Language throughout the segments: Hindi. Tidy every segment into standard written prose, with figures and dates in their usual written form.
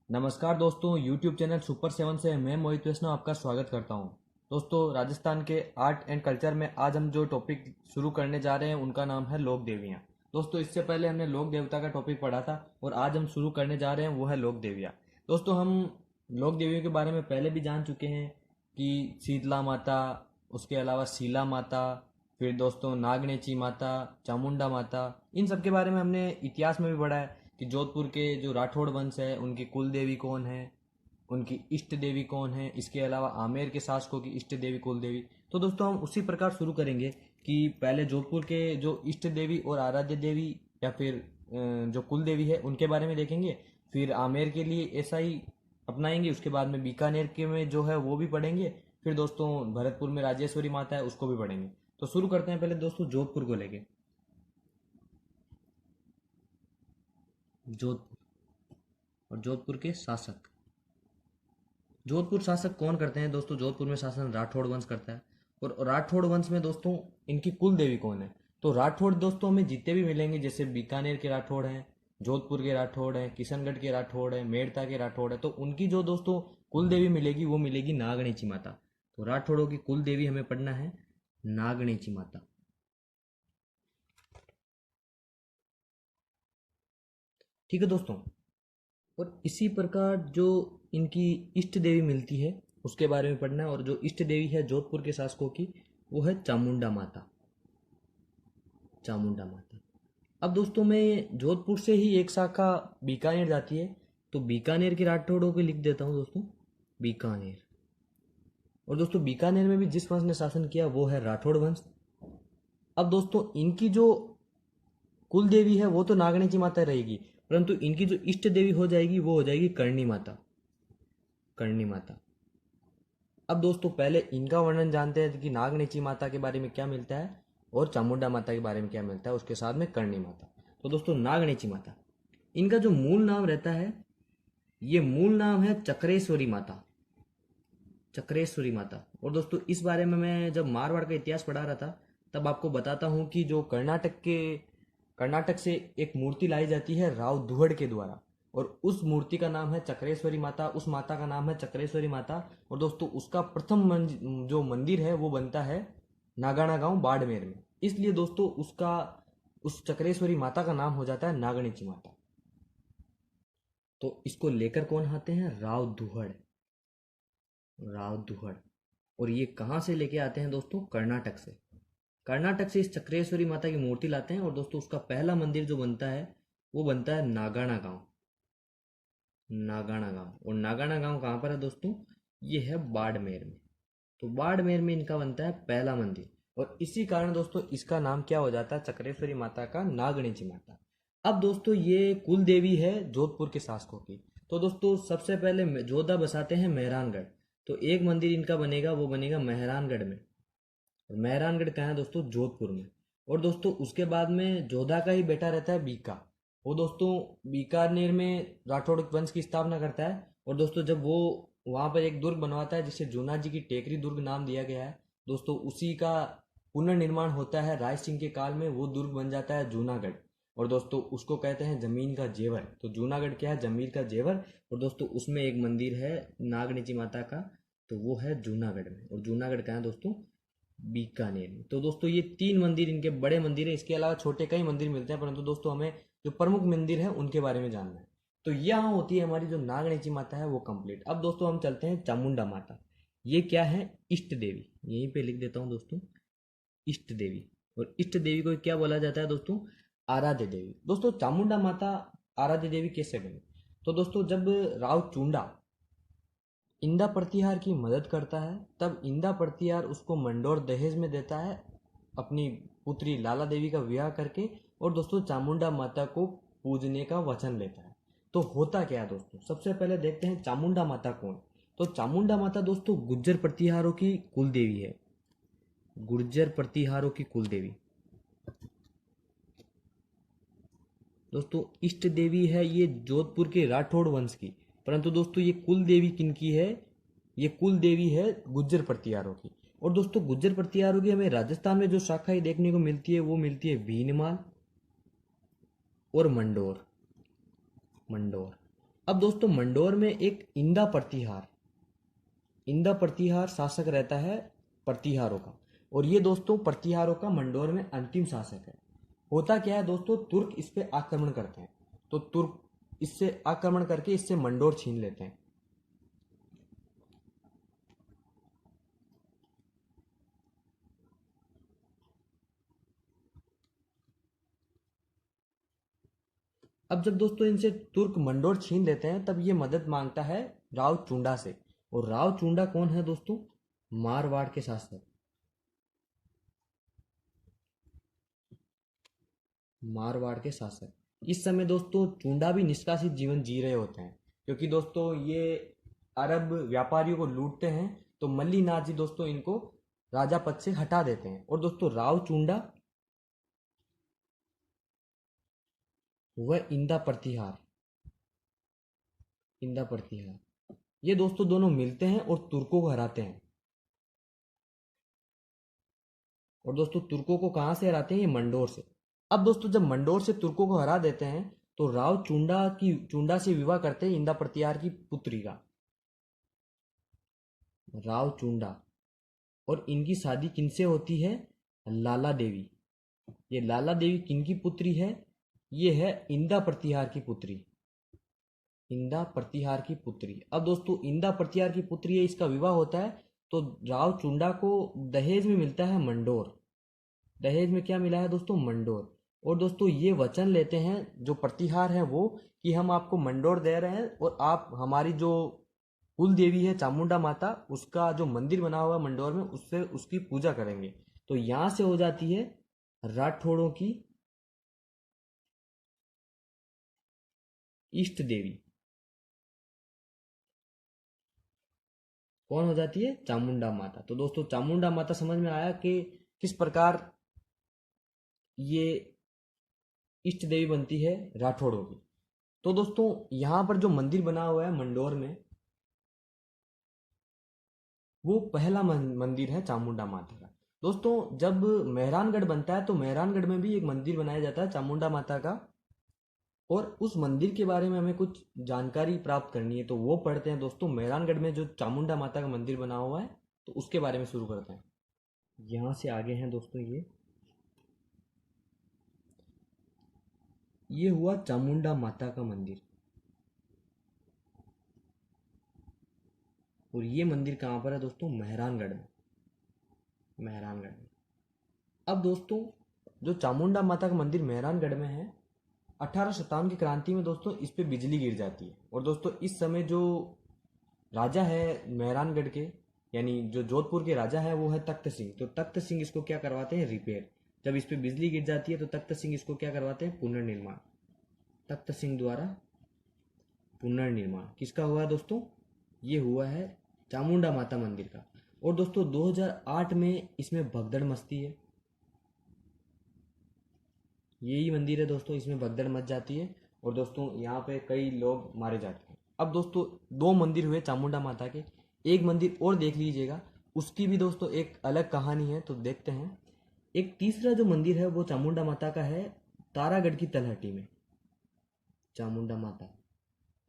नमस्कार दोस्तों, YouTube चैनल सुपर सेवन से मैं मोहित वैष्णव आपका स्वागत करता हूं। दोस्तों, राजस्थान के आर्ट एंड कल्चर में आज हम जो टॉपिक शुरू करने जा रहे हैं उनका नाम है लोक देवियाँ। दोस्तों, इससे पहले हमने लोक देवता का टॉपिक पढ़ा था और आज हम शुरू करने जा रहे हैं वो है लोक देवियाँ। दोस्तों, हम लोक देवियों के बारे में पहले भी जान चुके हैं कि शीतला माता, उसके अलावा शीला माता, फिर दोस्तों नागनेची माता, चामुंडा माता, इन सब के बारे में हमने इतिहास में भी पढ़ा है कि जोधपुर के जो राठौड़ वंश है उनकी कुल देवी कौन है, उनकी इष्ट देवी कौन है, इसके अलावा आमेर के शासकों की इष्ट देवी कुल देवी। तो दोस्तों हम उसी प्रकार शुरू करेंगे कि पहले जोधपुर के जो इष्ट देवी और आराध्य देवी या फिर जो कुल देवी है उनके बारे में देखेंगे। फिर आमेर के लिए ऐसा ही अपनाएंगे, उसके बाद में बीकानेर के में जो है वो भी पढ़ेंगे। फिर दोस्तों भरतपुर में राजेश्वरी माता है उसको भी पढ़ेंगे। तो शुरू करते हैं पहले दोस्तों जोधपुर को लेके। जोधपुर और जोधपुर के शासक। जोधपुर शासक कौन करते हैं दोस्तों? जोधपुर में शासन राठौड़ वंश करता है। और राठौड़ वंश में दोस्तों इनकी कुल देवी कौन है? तो राठौड़ दोस्तों हमें जितने भी मिलेंगे, जैसे बीकानेर के राठौड़ हैं, जोधपुर के राठौड़ हैं, किशनगढ़ के राठौड़ हैं, मेड़ता के राठौड़ है, तो उनकी जो दोस्तों कुल देवी मिलेगी वो मिलेगी नागणेची माता। तो राठौड़ों की कुल देवी हमें पढ़ना है नागणेची माता। ठीक है दोस्तों। और इसी प्रकार जो इनकी इष्ट देवी मिलती है उसके बारे में पढ़ना है। और जो इष्ट देवी है जोधपुर के शासकों की वो है चामुंडा माता। चामुंडा माता। अब दोस्तों मैं जोधपुर से ही एक शाखा बीकानेर जाती है, तो बीकानेर के राठौड़ों को लिख देता हूँ दोस्तों, बीकानेर। और दोस्तों बीकानेर में भी जिस वंश ने शासन किया वो है राठौड़ वंश। अब दोस्तों इनकी जो कुल देवी है वो तो नागणेची माता रहेगी, परंतु इनकी जो इष्ट देवी हो जाएगी वो हो जाएगी करणी माता। करणी माता। अब दोस्तों पहले इनका वर्णन जानते हैं कि नागनेची माता के बारे में क्या मिलता है और चामुंडा माता के बारे में क्या मिलता है, उसके साथ में करणी माता। तो दोस्तों नागनेची माता, इनका जो मूल नाम रहता है, ये मूल नाम है चक्रेश्वरी माता। चक्रेश्वरी माता। और दोस्तों इस बारे में मैं जब मारवाड़ का इतिहास पढ़ा रहा था तब आपको बताता हूँ कि जो कर्नाटक से एक मूर्ति लाई जाती है राव दुहड़ के द्वारा, और उस मूर्ति का नाम है चक्रेश्वरी माता, उस माता का नाम है चक्रेश्वरी माता। और दोस्तों उसका प्रथम जो मंदिर है वो बनता है नागाना गांव बाड़मेर में, इसलिए दोस्तों उसका उस चक्रेश्वरी माता का नाम हो जाता है नागणेची माता। तो इसको लेकर कौन आते हैं? राव दुहड़। राव दुहड़। और ये कहाँ से लेके आते हैं दोस्तों? कर्नाटक से। कर्नाटक से इस चक्रेश्वरी माता की मूर्ति लाते हैं और दोस्तों उसका पहला मंदिर जो बनता है वो बनता है नागाना गांव। नागाना गांव। और नागाना गांव कहाँ पर है दोस्तों? ये है बाड़मेर में। तो बाड़मेर में इनका बनता है पहला मंदिर, और इसी कारण दोस्तों इसका नाम क्या हो जाता है चक्रेश्वरी माता का, नागणेची माता। अब दोस्तों ये कुल देवी है जोधपुर के शासकों की। तो दोस्तों सबसे पहले जोधा बसाते हैं मेहरानगढ़। तो एक मंदिर इनका बनेगा, वो बनेगा मेहरानगढ़ में। और मेहरानगढ़ कहाँ है दोस्तों? जोधपुर में। और दोस्तों उसके बाद में जोधा का ही बेटा रहता है बीका। वो दोस्तों बीकानेर में राठौड़ वंश की स्थापना करता है। और दोस्तों जब वो वहाँ पर एक दुर्ग बनवाता है जिसे जूना जी की टेकरी दुर्ग नाम दिया गया है, दोस्तों उसी का पुनर्निर्माण होता है राय सिंह के काल में, वो दुर्ग बन जाता है जूनागढ़। और दोस्तों उसको कहते हैं जमीन का जेवर। तो जूनागढ़ क्या है? जमीन का जेवर। और दोस्तों उसमें एक मंदिर है नागनेची माता का, तो वो है जूनागढ़ में। और जूनागढ़ का है दोस्तों? बीकानेर में। तो दोस्तों ये तीन मंदिर इनके बड़े मंदिर है, इसके अलावा छोटे कई मंदिर मिलते हैं, परंतु दोस्तों हमें जो प्रमुख मंदिर है उनके बारे में जानना है। तो यहाँ होती है हमारी जो नागणेची माता है वो कंप्लीट। अब दोस्तों हम चलते हैं चामुंडा माता। ये क्या है? इष्ट देवी। यहीं पे लिख देता हूँ दोस्तों, इष्ट देवी। और इष्ट देवी को क्या बोला जाता है दोस्तों? आराध्य देवी। दोस्तों चामुंडा माता आराध्य देवी कैसे बनी? तो दोस्तों जब राव चूंडा इंदा प्रतिहार की मदद करता है तब इंदा प्रतिहार उसको मंडोर दहेज में देता है अपनी पुत्री लाला देवी का विवाह करके, और दोस्तों चामुंडा माता को पूजने का वचन लेता है। तो होता क्या है दोस्तों? सबसे पहले देखते हैं चामुंडा माता कौन। तो चामुंडा माता दोस्तों गुर्जर प्रतिहारों की कुल देवी है। गुर्जर प्रतिहारों की कुल देवी। दोस्तों इष्ट देवी है ये जोधपुर के राठौड़ वंश की, परंतु दोस्तों ये कुल देवी किनकी है? ये कुल देवी है गुज्जर प्रतिहारों की। और दोस्तों गुज्जर प्रतिहारों की हमें राजस्थान में जो शाखाएं देखने को मिलती है वो मिलती है भीनमाल और मंडोर। मंडोर। अब दोस्तों मंडोर में एक इंदा प्रतिहार शासक रहता है प्रतिहारों का। और ये दोस्तों प्रतिहारों का मंडोर में अंतिम शासक है। होता क्या है दोस्तों, तुर्क इस पे आक्रमण करते हैं, तो तुर्क इससे आक्रमण करके इससे मंडोर छीन लेते हैं। अब जब दोस्तों इनसे तुर्क मंडोर छीन लेते हैं, तब ये मदद मांगता है राव चुंडा से। और राव चुंडा कौन है दोस्तों? मारवाड़ के शासक। मारवाड़ के शासक इस समय दोस्तों चुंडा भी निष्कासित जीवन जी रहे होते हैं, क्योंकि दोस्तों ये अरब व्यापारियों को लूटते हैं। तो मल्लीनाथ जी दोस्तों इनको राजा पद से हटा देते हैं। और दोस्तों राव चुंडा व इंदा प्रतिहार ये दोस्तों दोनों मिलते हैं और तुर्कों को हराते हैं। और दोस्तों तुर्कों को कहां से हराते हैं? ये मंडोर से। अब दोस्तों जब मंडोर से तुर्कों को हरा देते हैं, तो राव चुंडा से विवाह करते हैं इंदा प्रतिहार की पुत्री का, राव चुंडा। और इनकी शादी किनसे होती है? लाला देवी। ये लाला देवी किनकी पुत्री है? ये है इंदा प्रतिहार की पुत्री। इंदा प्रतिहार की पुत्री। अब दोस्तों इंदा प्रतिहार की पुत्री है, इसका विवाह होता है। तो राव चुंडा को दहेज में मिलता है मंडोर। दहेज में क्या मिला है दोस्तों? मंडोर। और दोस्तों ये वचन लेते हैं जो प्रतिहार है वो, कि हम आपको मंडोर दे रहे हैं और आप हमारी जो कुल देवी है चामुंडा माता, उसका जो मंदिर बना हुआ है मंडोर में, उससे उसकी पूजा करेंगे। तो यहां से हो जाती है राठौड़ों की इष्ट देवी। कौन हो जाती है? चामुंडा माता। तो दोस्तों चामुंडा माता समझ में आया कि किस प्रकार ये इष्ट देवी बनती है राठौड़ों की। तो दोस्तों यहां पर जो मंदिर बना हुआ है मंडोर में, वो पहला मंदिर है चामुंडा माता का। दोस्तों जब मेहरानगढ़ बनता है, तो मेहरानगढ़ में भी एक मंदिर बनाया जाता है चामुंडा माता का। और उस मंदिर के बारे में हमें कुछ जानकारी प्राप्त करनी है, तो वो पढ़ते हैं दोस्तों। मेहरानगढ़ में जो चामुंडा माता का मंदिर बना हुआ है, तो उसके बारे में शुरू करते हैं। यहाँ से आगे हैं दोस्तों, ये हुआ चामुंडा माता का मंदिर। और ये मंदिर कहाँ पर है दोस्तों? मेहरानगढ़ में। मेहरानगढ़ में। अब दोस्तों जो चामुंडा माता का मंदिर मेहरानगढ़ में है, 1857 की क्रांति में दोस्तों इस पे बिजली गिर जाती है। और दोस्तों इस समय जो राजा है मेहरानगढ़ के, यानी जो जोधपुर के राजा है, वो है तख्त सिंह। तो तख्त सिंह इसको क्या करवाते हैं? रिपेयर। जब इस पे बिजली गिर जाती है, तो तख्त सिंह इसको क्या करवाते हैं? पुनर्निर्माण। तख्त सिंह द्वारा पुनर्निर्माण किसका हुआ है दोस्तों? ये हुआ है चामुंडा माता मंदिर का। और दोस्तों 2008 में इसमें भगदड़ मचती है। यही मंदिर है दोस्तों, इसमें भगदड़ मच जाती है। और दोस्तों यहाँ पे कई लोग मारे जाते हैं। अब दोस्तों दो मंदिर हुए चामुंडा माता के। एक मंदिर और देख लीजिएगा, उसकी भी दोस्तों एक अलग कहानी है, तो देखते हैं। एक तीसरा जो मंदिर है वो चामुंडा माता का है तारागढ़ की तलहटी में। चामुंडा माता,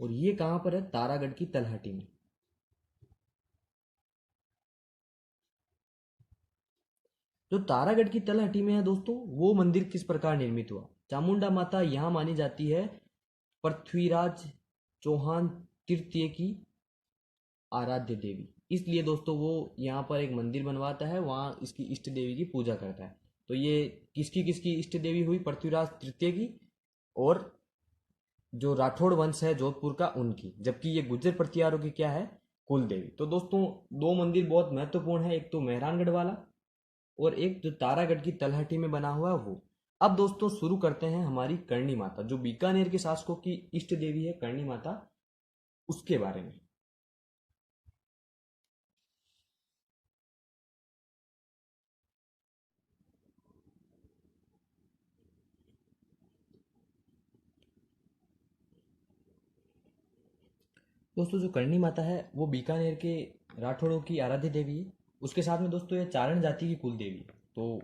और ये कहाँ पर है? तारागढ़ की तलहटी में। जो तारागढ़ की तलहटी में है दोस्तों, वो मंदिर किस प्रकार निर्मित हुआ? चामुंडा माता यहाँ मानी जाती है पृथ्वीराज चौहान तृतीय की आराध्य देवी। इसलिए दोस्तों वो यहाँ पर एक मंदिर बनवाता है, वहाँ इसकी इष्ट देवी की पूजा करता है। तो ये किसकी किसकी इष्ट देवी हुई? पृथ्वीराज तृतीय की, और जो राठौड़ वंश है जोधपुर का, उनकी। जबकि ये गुर्जर प्रतिहारों की क्या है? कुल देवी। तो दोस्तों दो मंदिर बहुत महत्वपूर्ण है, एक तो मेहरानगढ़ वाला, और एक जो तारागढ़ की तलहटी में बना हुआ है वो। अब दोस्तों शुरू करते हैं हमारी करणी माता, जो बीकानेर के शासकों की इष्ट देवी है करणी माता, उसके बारे में। दोस्तों जो करणी माता है वो बीकानेर के राठौड़ों की आराध्य देवी है। उसके साथ में दोस्तों ये चारण जाति की कुल देवी है। तो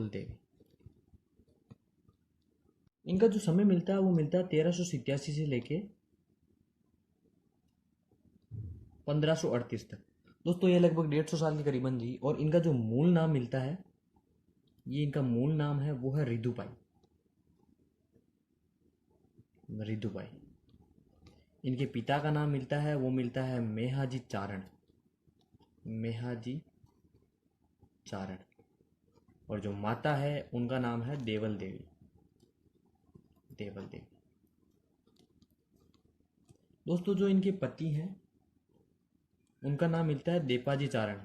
बैकुल देवी। इनका जो समय मिलता है वो मिलता है 1387 से लेके 1538 तक। दोस्तों ये लगभग 150 साल के करीबन जी। और इनका जो मूल नाम मिलता है, ये इनका मूल नाम है वो है रिदुबाई। रिदुबाई। इनके पिता का नाम मिलता है वो मिलता है मेहाजी चारण। मेहाजी चारण। और जो माता है उनका नाम है देवल देवी। देवल देवी। दोस्तों जो इनके पति हैं उनका नाम मिलता है देपाजी चारण।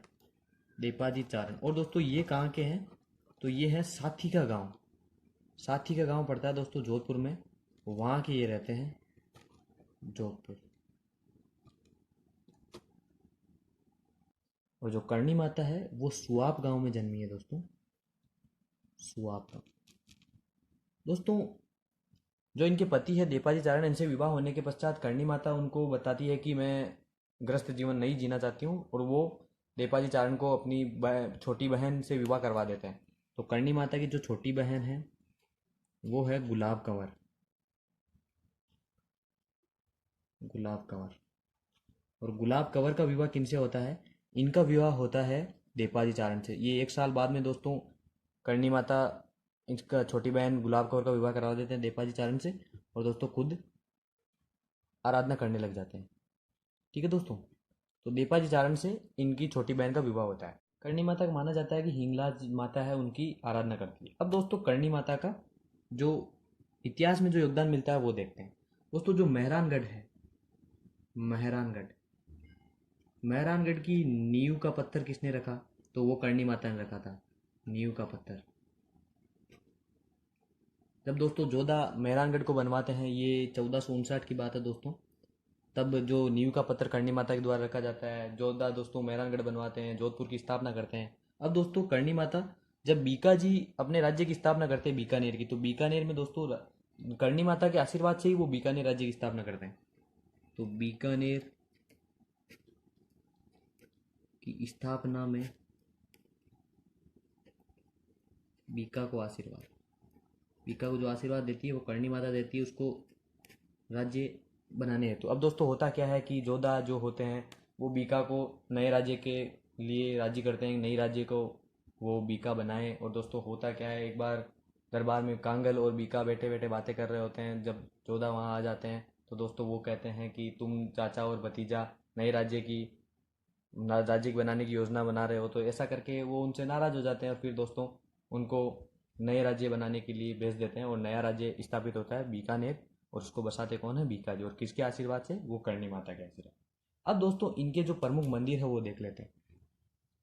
देपाजी चारण। और दोस्तों ये कहाँ के हैं, तो ये है साथी का गांव। साथी का गांव पड़ता है दोस्तों जोधपुर में, वहाँ के ये रहते हैं, जोधपुर। और जो करणी माता है वो सुआप गांव में जन्मी है दोस्तों। सुआप गांव। दोस्तों जो इनके पति है देपाजी चारण, इनसे विवाह होने के पश्चात करणी माता उनको बताती है कि मैं ग्रस्त जीवन नहीं जीना चाहती हूँ, और वो देपाजी चारण को अपनी छोटी बहन से विवाह करवा देते हैं। तो करणी माता की जो छोटी बहन है वो है गुलाब कंवर। गुलाब कंवर। और गुलाब कंवर का विवाह किनसे होता है, इनका विवाह होता है देपाजी चारण से। ये 1 साल बाद में दोस्तों करणी माता इसका छोटी बहन गुलाब कौर का विवाह करवा देते हैं देपाजी चारण से, और दोस्तों खुद आराधना करने लग जाते हैं। ठीक है दोस्तों। तो देपाजी चारण से इनकी छोटी बहन का विवाह होता है। करणी माता का माना जाता है कि हिंगलाज माता है उनकी आराधना करती है। अब दोस्तों करणी माता का जो इतिहास में जो योगदान मिलता है वो देखते हैं। दोस्तों जो मेहरानगढ़ है, मेहरानगढ़, मेहरानगढ़ की नींव का पत्थर किसने रखा, तो वो करणी माता ने रखा था, नींव का पत्थर। जब दोस्तों जोधा मेहरानगढ़ को बनवाते हैं, ये 1459 की बात है दोस्तों, तब जो नींव का पत्थर करणी माता के द्वारा रखा जाता है। जोधा दोस्तों मेहरानगढ़ बनवाते हैं, जोधपुर की स्थापना करते हैं। अब दोस्तों करणी माता जब बीका जी अपने राज्य की स्थापना करते हैं बीकानेर की, तो बीकानेर में दोस्तों करणी माता के आशीर्वाद से ही वो बीकानेर राज्य की स्थापना करते हैं। तो बीकानेर की स्थापना में बीका को आशीर्वाद, बीका को जो आशीर्वाद देती है वो करणी माता देती है उसको राज्य बनाने हेतु। अब दोस्तों होता क्या है कि जोधा जो होते हैं वो बीका को नए राज्य के लिए राजी करते हैं, नई राज्य को वो बीका बनाए। और दोस्तों होता क्या है, एक बार दरबार में कांगल और बीका बैठे बैठे बातें कर रहे होते हैं, जब जोधा वहाँ आ जाते हैं तो दोस्तों वो कहते हैं कि तुम चाचा और भतीजा नए राज्य की राज्य बनाने की योजना बना रहे हो। तो ऐसा करके वो उनसे नाराज हो जाते हैं, और फिर दोस्तों उनको नए राज्य बनाने के लिए भेज देते हैं, और नया राज्य स्थापित होता है बीकानेर। और उसको बसाते कौन है, बीका जी। और किसके आशीर्वाद से, वो करणी माता के आशीर्वाद। अब दोस्तों इनके जो प्रमुख मंदिर है वो देख लेते हैं।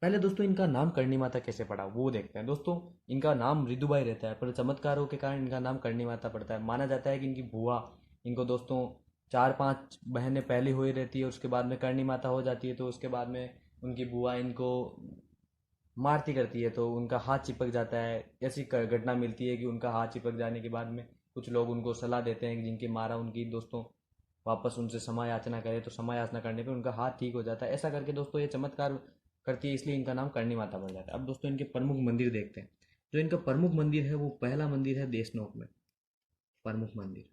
पहले दोस्तों इनका नाम करणी माता कैसे पड़ा वो देखते हैं। दोस्तों इनका नाम रिदुबाई रहता है, पर चमत्कारों के कारण इनका नाम करणी माता पड़ता है। माना जाता है कि इनकी बुआ, इनको दोस्तों 4-5 बहनें पहले हुई रहती है, उसके बाद में करणी माता हो जाती है। तो उसके बाद में उनकी बुआ इनको मारती करती है, तो उनका हाथ चिपक जाता है। ऐसी घटना मिलती है कि उनका हाथ चिपक जाने के बाद में कुछ लोग उनको सलाह देते हैं कि जिनके मारा उनकी दोस्तों वापस उनसे क्षमा याचना करे, तो क्षमा याचना करने पे उनका हाथ ठीक हो जाता है। ऐसा करके दोस्तों ये चमत्कार करती है, इसलिए इनका नाम करणी माता पड़ जाता है। अब दोस्तों इनके प्रमुख मंदिर देखते हैं। जो इनका प्रमुख मंदिर है वो पहला मंदिर है देशनोक में। प्रमुख मंदिर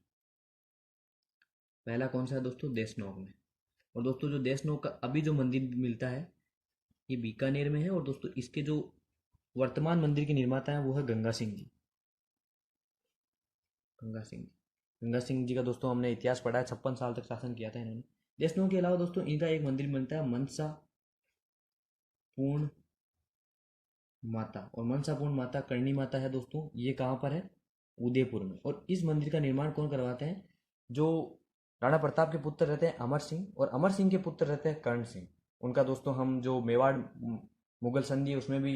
पहला कौन सा है दोस्तों, देशनोक में। और दोस्तों जो देशनोक का अभी जो मंदिर मिलता है ये बीकानेर में है। और दोस्तों इसके जो वर्तमान मंदिर के निर्माता हैं वो है गंगा सिंह जी। गंगा सिंह जी। गंगा सिंह जी का दोस्तों हमने इतिहास पढ़ा है, 56 साल तक शासन किया था इन्होंने। देशनोक के अलावा दोस्तों इनका एक मंदिर मिलता है मनसा पूर्ण माता। और मनसा पूर्ण माता करणी माता है दोस्तों, ये कहाँ पर है, उदयपुर में। और इस मंदिर का निर्माण कौन करवाते हैं, जो राणा प्रताप के पुत्र रहते हैं अमर सिंह, और अमर सिंह के पुत्र रहते हैं कर्ण सिंह। उनका दोस्तों हम जो मेवाड़ मुगल संधि है उसमें भी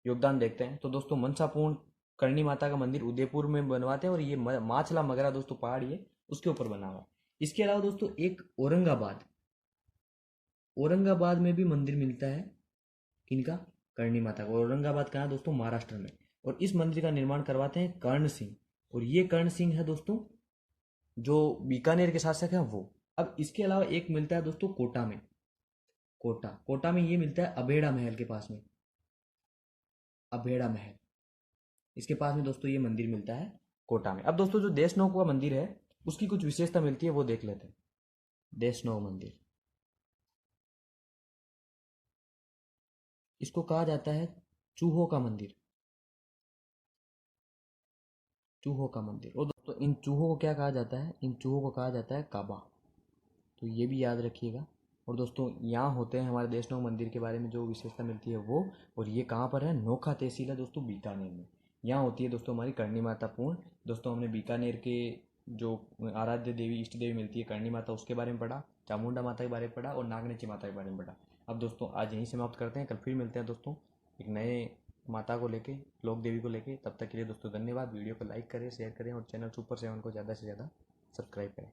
योगदान देखते हैं। तो दोस्तों मनसापूर्ण करणी माता का मंदिर उदयपुर में बनवाते हैं, और ये माछला मगरा दोस्तों पहाड़ी है उसके ऊपर बना हुआ है। इसके अलावा दोस्तों एक औरंगाबाद, औरंगाबाद में भी मंदिर मिलता है किनका, करणी माता का। औरंगाबाद कहाँ है दोस्तों, महाराष्ट्र में। और इस मंदिर का निर्माण करवाते हैं कर्ण सिंह। और ये कर्ण सिंह है दोस्तों जो बीकानेर के शासक हैं वो। अब इसके अलावा एक मिलता है दोस्तों कोटा में। कोटा, कोटा में ये मिलता है अबेड़ा महल के पास में, अबेड़ा महल। इसके पास में दोस्तों ये मंदिर मिलता है कोटा में। अब दोस्तों जो देशनोक का मंदिर है उसकी कुछ विशेषता मिलती है, वो देख लेते हैं। देशनोक मंदिर, इसको कहा जाता है चूहों का मंदिर, चूहों का मंदिर। और दोस्तों इन चूहों को क्या कहा जाता है, इन चूहों को कहा जाता है काबा, तो ये भी याद रखिएगा। और दोस्तों यहाँ होते हैं हमारे देशनोक मंदिर के बारे में जो विशेषता मिलती है वो। और ये कहाँ पर है, नोखा तहसील है दोस्तों, बीकानेर में। यहाँ होती है दोस्तों हमारी करणी माता पूर्ण। दोस्तों हमने बीकानेर के जो आराध्य देवी इष्ट देवी मिलती है करणी माता, उसके बारे में पढ़ा, चामुंडा माता के बारे में पढ़ा और नागनेची माता के बारे में पढ़ा। अब दोस्तों आज यहीं समाप्त करते हैं, कल फिर मिलते हैं दोस्तों एक नए माता को लेके, लोक देवी को लेके। तब तक के लिए दोस्तों धन्यवाद। वीडियो को लाइक करें, शेयर करें और चैनल सुपर 7 को ज़्यादा से ज़्यादा सब्सक्राइब करें।